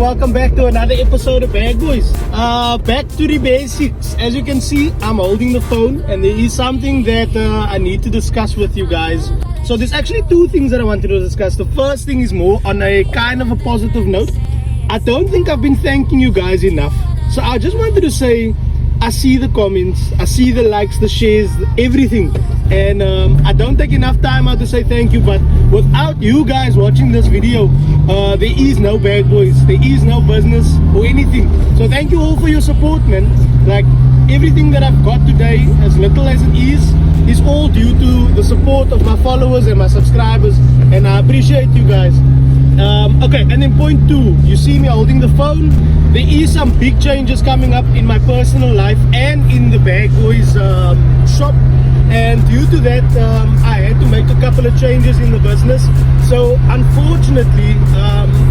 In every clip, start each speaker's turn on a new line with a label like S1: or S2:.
S1: welcome back to another episode of Bag Boys. Back to the basics. As you can see, I'm holding the phone and there is something that I need to discuss with you guys. So there's actually two things that I wanted to discuss. The first thing is more on a kind of a positive note. I don't think I've been thanking you guys enough. So I just wanted to say, I see the comments, I see the likes, the shares, everything. And I don't take enough time out to say thank you, but without you guys watching this video, there is no Bad Boys, there is no business or anything. So thank you all for your support, man. Like everything that I've got today, as little as it is all due to the support of my followers and my subscribers, and I appreciate you guys. Okay, and then point two, you see me holding the phone. There is some big changes coming up in my personal life and in the Bag Boys shop, and due to that I had to make a couple of changes in the business. So unfortunately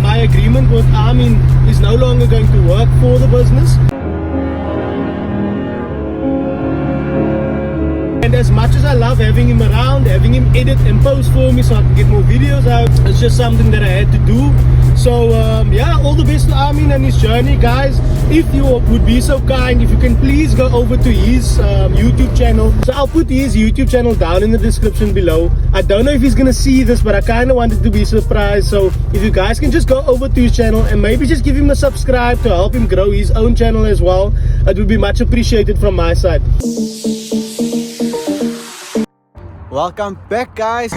S1: my agreement with Armin is no longer going to work for the business. And as much as I love having him around, having him edit and post for me so I can get more videos out, it's just something that I had to do. So yeah, all the best to Armin and his journey, guys. If you would be so kind, if you can please go over to his YouTube channel. So I'll put his YouTube channel down in the description below. I don't know if he's gonna see this, but I kind of wanted to be surprised. So if you guys can just go over to his channel and maybe just give him a subscribe to help him grow his own channel as well, it would be much appreciated from my side.
S2: Welcome back, guys.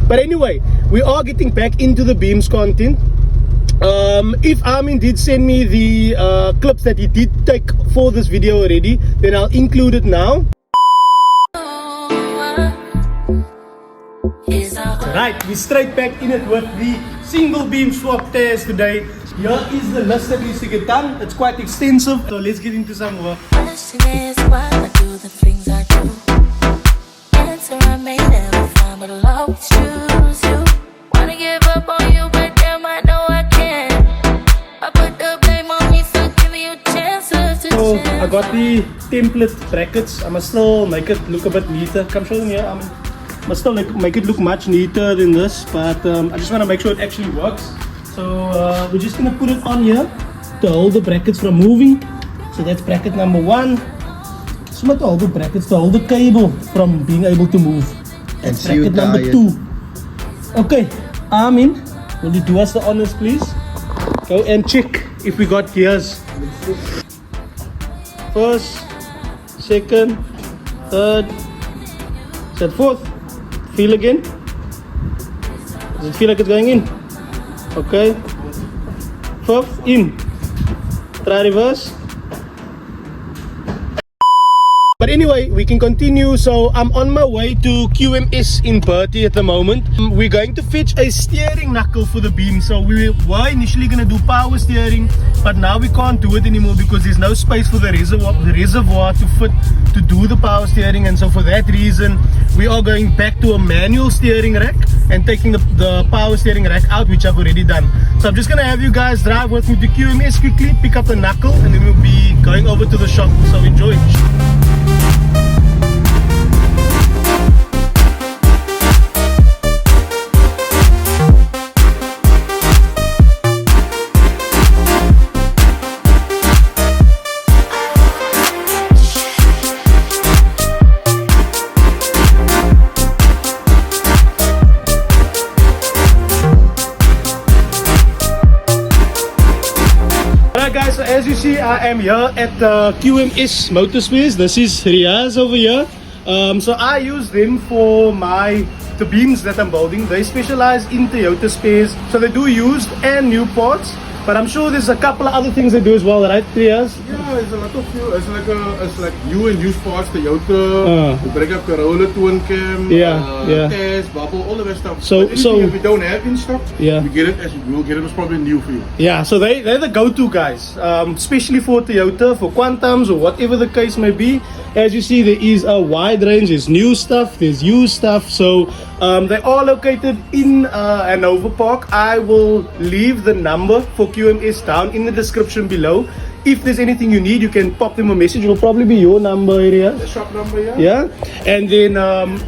S1: But anyway, we are getting back into the beams content. If Armin did send me the clips that he did take for this video already, then I'll include it now. Right, we're straight back in it with the single beam swap tears today. Here is the list that needs to get done. It's quite extensive, so let's get into some work.
S3: Question is why I do the things I do. Answer I may never find, but I'll always choose you. Wanna give up on you, but damn I know I can't. I put the blame on me for giving you chances to
S1: So
S3: change.
S1: I got the template brackets. I must still make it look a bit neater. Come show them here, Armin. Must still make it look much neater than this, but I just want to make sure it actually works. So we're just going to put it on here to hold the brackets from moving. So that's bracket number one. So not to hold the brackets, to hold the cable from being able to move. That's bracket number two. Okay, Armin, will you do us the honors, please? Go and check if we got gears. First, second, third, is that fourth? Feel again? Does it feel like it's going in? Okay. Fifth, in. Try reverse. But anyway, we can continue. So I'm on my way to QMS in Bertie at the moment. We're going to fetch a steering knuckle for the beam. So we were initially going to do power steering, but now we can't do it anymore because there's no space for the reservoir to fit to do the power steering. And so for that reason, we are going back to a manual steering rack and taking the power steering rack out, which I've already done. So I'm just going to have you guys drive with me to QMS quickly, pick up the knuckle, and then we'll be going over to the shop. So enjoy. Guys, so as you see, I am here at QMS Motorspace. This is Riyaaz over here. So I use them for the beams that I'm building. They specialize in Toyota spares, so they do used and new parts. But I'm sure there's a couple of other things they do as well, right, Riyaaz?
S4: Yeah, there's a lot of few. It's like new and used parts, Toyota. We break up Corolla, twin cam, test, bubble, all of that stuff.
S1: So
S4: if we don't have in stock,
S1: yeah,
S4: we'll get it as probably new for you.
S1: Yeah, so they're the go-to guys, especially for Toyota, for Quantums, or whatever the case may be. As you see, there is a wide range. There's new stuff, there's used stuff. So they are located in Hanover Park. I will leave the number for QMS down in the description below. if there's anything you need, you can pop them a message. It'll probably be your number area.
S4: The shop number, yeah.
S1: Yeah, and then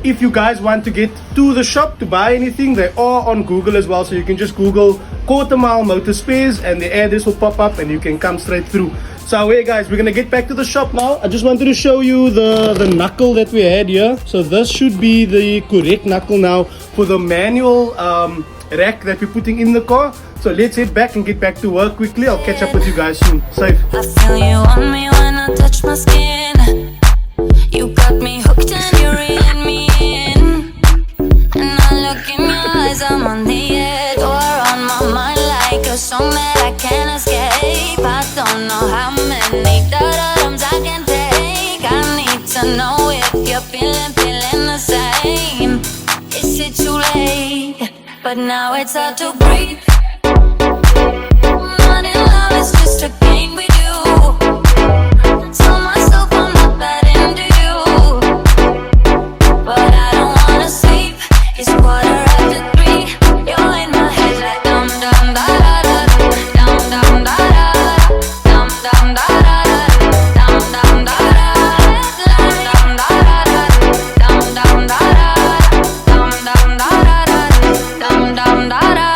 S1: if you guys want to get to the shop to buy anything, they are on Google as well, so you can just Google Quarter Mile Motor Spares and the address will pop up and you can come straight through. So hey guys, we're gonna get back to the shop now. I just wanted to show you the knuckle that we had here. So this should be the correct knuckle now for the manual rack that we're putting in the car. So let's head back and get back to work quickly. I'll catch up with you guys soon. Safe.
S3: I feel you on me when I touch my skin. You got me hooked and you're reeling me in. And I look in your eyes, I'm on the edge. You're on my mind like a song that I can't escape. I don't know how many da-da-dums I can take. I need to know if you're feeling the same. Is it too late? But now it's hard to breathe. Not in love, it's just a game we do. Tell myself I'm not that into you, but I don't wanna sleep. It's 3:15. You're in my head like dum dum da da da, dum dum da da, dum dum da da, dum dum da da, dum dum da da, dum dum da da, dum dum da da, dum dum da da.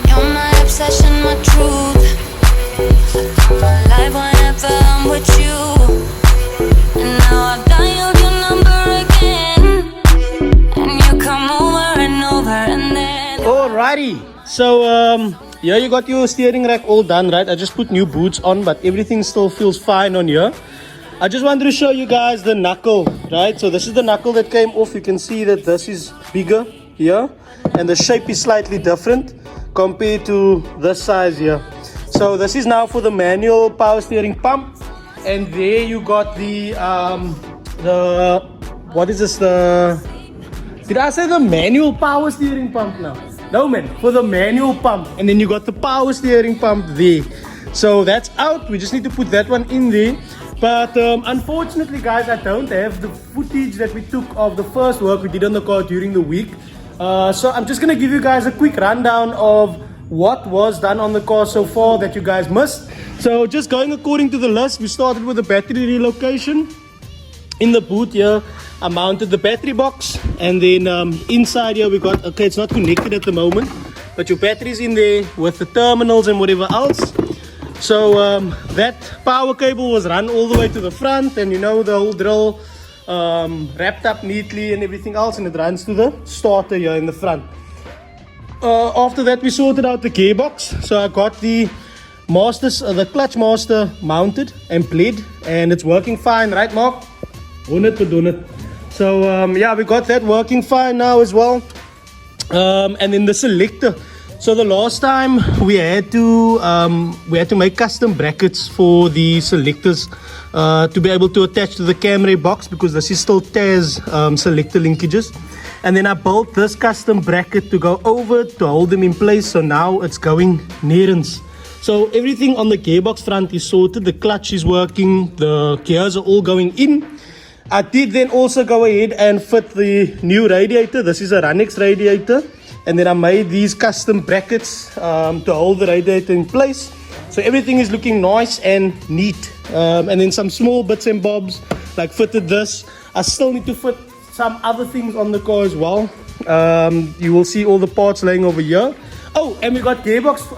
S3: You're my obsession, my truth. I come alive whenever I'm with you. And now I've dialed your number again, and you come over and over and then.
S1: Alrighty, so here you got your steering rack all done, right? I just put new boots on, but everything still feels fine on here. I just wanted to show you guys the knuckle, right? So this is the knuckle that came off. You can see that this is bigger here, and the shape is slightly different compared to this size here. So this is now for the manual power steering pump, and there you got the what is this, did I say the manual power steering pump now? No man, for the manual pump. And then you got the power steering pump there. So that's out. We just need to put that one in there. But unfortunately guys, I don't have the footage that we took of the first work we did on the car during the week. So I'm just going to give you guys a quick rundown of what was done on the car so far that you guys missed. So just going according to the list, we started with the battery relocation. In the boot here, I mounted the battery box, and then inside here we got, okay, it's not connected at the moment, but your battery's in there with the terminals and whatever else. So that power cable was run all the way to the front, and you know, the whole drill wrapped up neatly and everything else, and it runs to the starter here in the front. After that we sorted out the gearbox, so I got the clutch master mounted and bled, and it's working fine, right Mark? Donut. So yeah, we got that working fine now as well. And then the selector. So the last time we had to make custom brackets for the selectors to be able to attach to the camera box, because this is still TAS selector linkages. And then I built this custom bracket to go over to hold them in place. So now it's going nearens. So everything on the gearbox front is sorted. The clutch is working. The gears are all going in. I did then also go ahead and fit the new radiator. This is a Runex radiator. And then I made these custom brackets to hold the radiator in place. So everything is looking nice and neat. And then some small bits and bobs, like fitted this. I still need to fit some other things on the car as well. You will see all the parts laying over here. Oh, and we got gearbox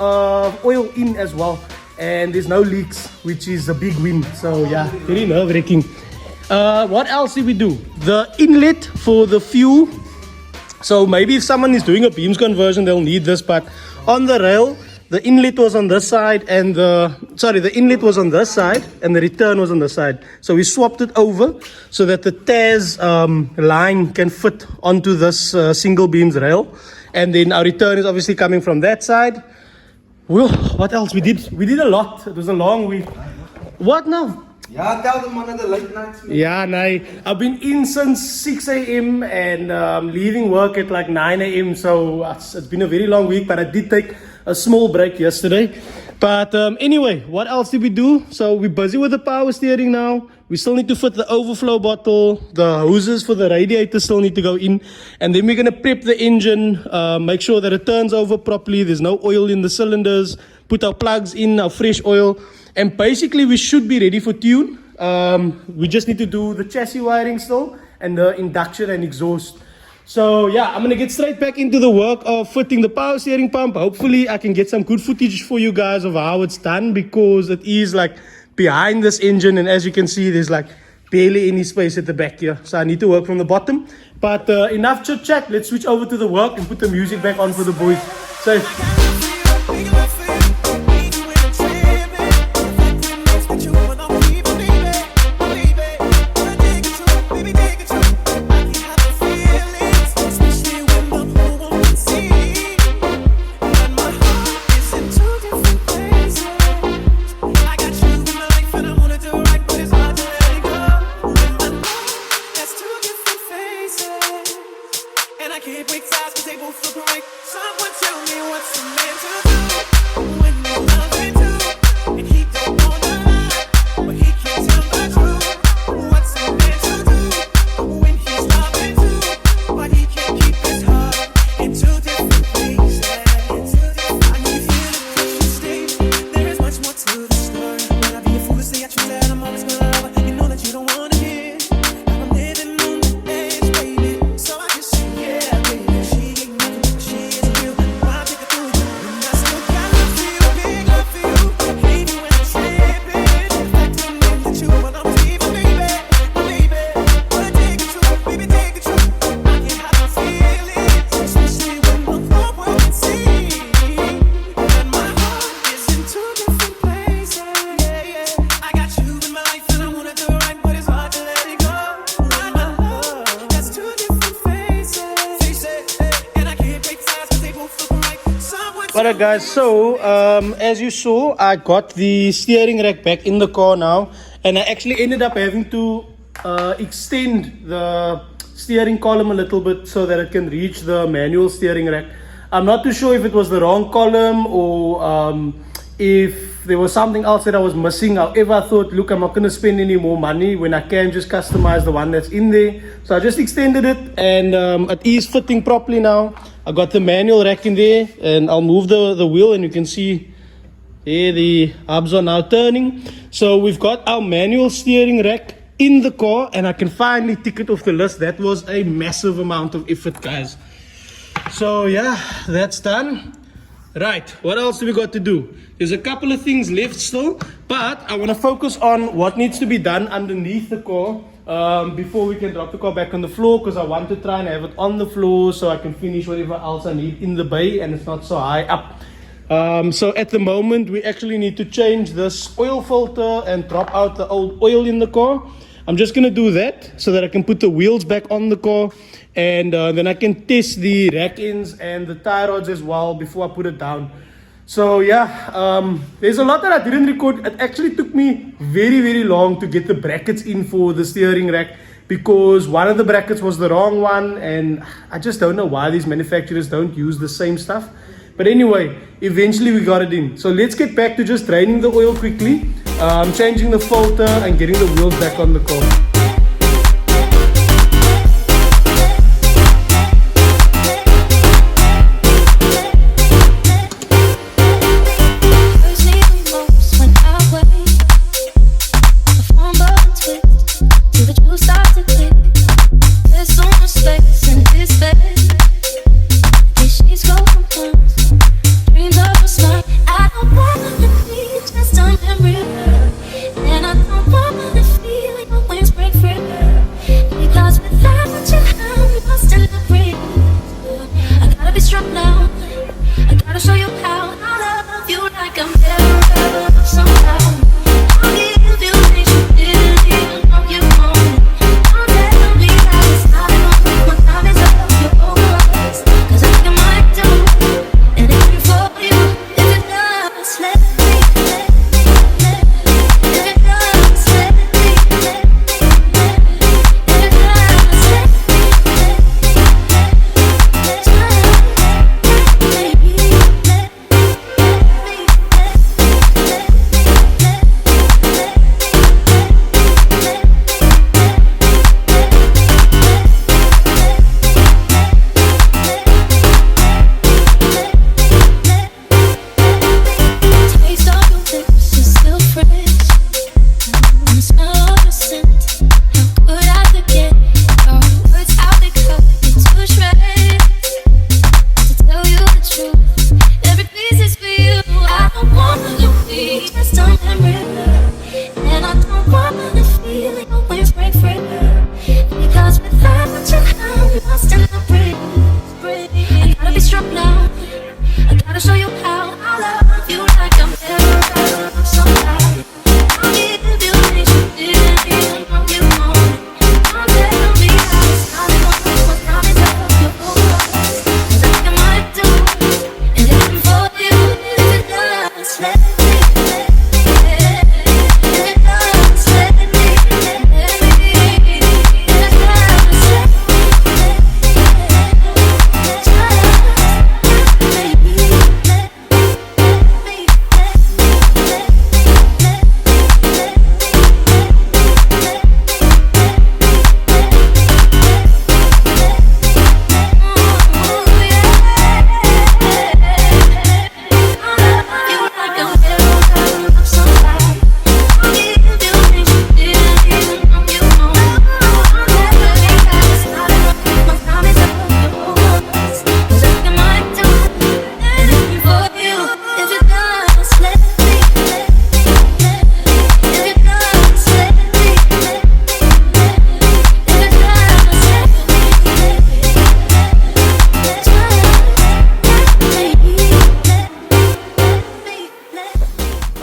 S1: oil in as well. And there's no leaks, which is a big win. So yeah, very nerve-wracking. What else did we do? The inlet for the fuel. So maybe if someone is doing a beams conversion, they'll need this. But on the rail, the inlet was on this side, and the inlet was on this side, and the return was on this side. So we swapped it over so that the TAS line can fit onto this single beams rail. And then our return is obviously coming from that side. Well, what else we did? We did a lot. It was a long week. What now?
S2: Yeah, tell them one of the late nights. Man.
S1: Yeah, nah, I've been in since 6 a.m. and leaving work at like 9 a.m. So it's been a very long week, but I did take a small break yesterday. But anyway, what else did we do? So we're busy with the power steering now. We still need to fit the overflow bottle. The hoses for the radiator still need to go in. And then we're going to prep the engine, make sure that it turns over properly. There's no oil in the cylinders. Put our plugs in, our fresh oil. And basically we should be ready for tune. We just need to do the chassis wiring still and the induction and exhaust. So yeah, I'm gonna get straight back into the work of fitting the power steering pump. Hopefully I can get some good footage for you guys of how it's done, because it is like behind this engine, and as you can see there's like barely any space at the back here, so I need to work from the bottom. But enough chit chat, let's switch over to the work and put the music back on for the boys. So Alright guys, so as you saw, I got the steering rack back in the car now, and I actually ended up having to extend the steering column a little bit so that it can reach the manual steering rack. I'm not too sure if it was the wrong column or if there was something else that I was missing. However, I thought, look, I'm not going to spend any more money when I can just customize the one that's in there. So I just extended it, and it is fitting properly now. I got the manual rack in there, and I'll move the wheel, and you can see there the hubs are now turning. So we've got our manual steering rack in the car, and I can finally tick it off the list. That was a massive amount of effort, guys. So yeah, that's done. Right, what else do we got to do? There's a couple of things left still, but I want to focus on what needs to be done underneath the car before we can drop the car back on the floor, because I want to try and have it on the floor so I can finish whatever else I need in the bay and it's not so high up. So at the moment we actually need to change this oil filter and drop out the old oil in the car. I'm just going to do that so that I can put the wheels back on the car, and then I can test the rack ends and the tie rods as well before I put it down. So yeah, there's a lot that I didn't record. It actually took me very, very long to get the brackets in for the steering rack, because one of the brackets was the wrong one, and I just don't know why these manufacturers don't use the same stuff. But anyway, eventually we got it in. So let's get back to just draining the oil quickly, changing the filter and getting the wheels back on the car.
S3: And I don't want the feeling of when spring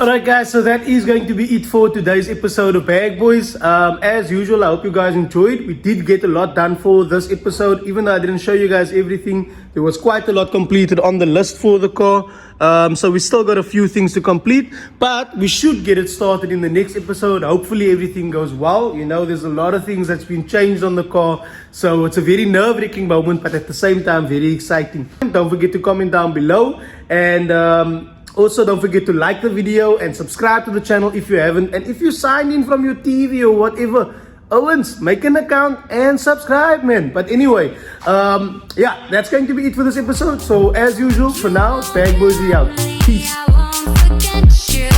S1: Alright guys, so that is going to be it for today's episode of Bag Boys. As usual, I hope you guys enjoyed. We did get a lot done for this episode. Even though I didn't show you guys everything, there was quite a lot completed on the list for the car. So we still got a few things to complete, but we should get it started in the next episode. Hopefully everything goes well. You know, there's a lot of things that's been changed on the car, so it's a very nerve-wracking moment, but at the same time very exciting. Don't forget to comment down below, and also, don't forget to like the video and subscribe to the channel if you haven't. And if you signed in from your TV or whatever, Owens, make an account and subscribe, man. But anyway, yeah, that's going to be it for this episode. So as usual, for now, Bag Boys, we out. Peace.
S3: I won't forget you.